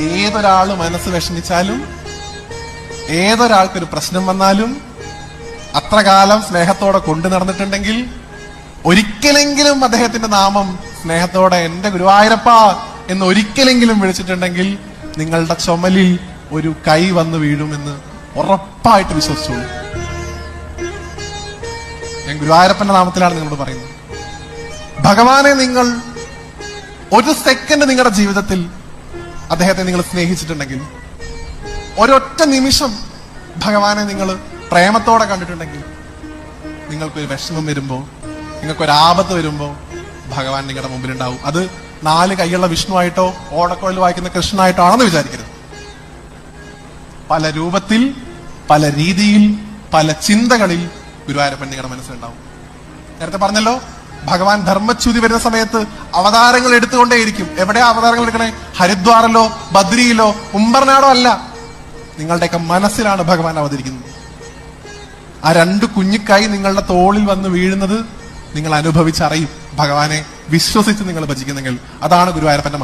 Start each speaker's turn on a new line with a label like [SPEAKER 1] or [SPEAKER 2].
[SPEAKER 1] ഏതൊരാള് മനസ്സ് വിഷമിച്ചാലും, ഏതൊരാൾക്കൊരു പ്രശ്നം വന്നാലും അത്ര കാലം സ്നേഹത്തോടെ കൊണ്ടു നടന്നിട്ടുണ്ടെങ്കിൽ, ഒരിക്കലെങ്കിലും അദ്ദേഹത്തിന്റെ നാമം സ്നേഹത്തോടെ എന്റെ ഗുരുവായൂരപ്പ എന്ന് ഒരിക്കലെങ്കിലും വിളിച്ചിട്ടുണ്ടെങ്കിൽ നിങ്ങളുടെ ചുമലിൽ ഒരു കൈ വന്ന് വീഴുമെന്ന് ഉറപ്പായിട്ട് വിശ്വസിച്ചോളൂ. ഞാൻ ഗുരുവായൂരപ്പന്റെ നാമത്തിലാണ് നിങ്ങളോട് പറയുന്നത്. ഭഗവാനെ നിങ്ങൾ ഒരു സെക്കൻഡ് നിങ്ങളുടെ ജീവിതത്തിൽ അദ്ദേഹത്തെ നിങ്ങൾ സ്നേഹിച്ചിട്ടുണ്ടെങ്കിൽ, ഒരൊറ്റ നിമിഷം ഭഗവാനെ നിങ്ങൾ പ്രേമത്തോടെ കണ്ടിട്ടുണ്ടെങ്കിൽ, നിങ്ങൾക്കൊരു വിഷമം വരുമ്പോ, നിങ്ങൾക്കൊരാപത്ത് വരുമ്പോ ഭഗവാൻ നിങ്ങളുടെ മുമ്പിലുണ്ടാവും. അത് 4 കൈയുള്ള വിഷ്ണുവായിട്ടോ ഓടക്കോയിൽ വായിക്കുന്ന കൃഷ്ണനായിട്ടോ ആണെന്ന് വിചാരിക്കരുത്. പല രൂപത്തിൽ, പല രീതിയിൽ, പല ചിന്തകളിൽ ഗുരുവായൂരപ്പൻ നിങ്ങളുടെ മനസ്സിലുണ്ടാവും. നേരത്തെ പറഞ്ഞല്ലോ, ഭഗവാൻ ധർമ്മച്യുതി വരുന്ന സമയത്ത് അവതാരങ്ങൾ എടുത്തുകൊണ്ടേയിരിക്കും. എവിടെയാ അവതാരങ്ങൾ എടുക്കണേ? ഹരിദ്വാറിലോ ബദ്രിയിലോ ഉംബർനാടോ അല്ല, നിങ്ങളുടെയൊക്കെ മനസ്സിലാണ് ഭഗവാൻ അവതരിക്കുന്നത്. ആ 2 കുഞ്ഞിക്കായി നിങ്ങളുടെ തോളിൽ വന്ന് വീഴുന്നത് നിങ്ങൾ അനുഭവിച്ചറിയും. ഭഗവാനെ വിശ്വസിച്ച് നിങ്ങൾ ഭജിക്കുന്നെങ്കിൽ അതാണ് ഗുരുവായൂരപ്പന്റെ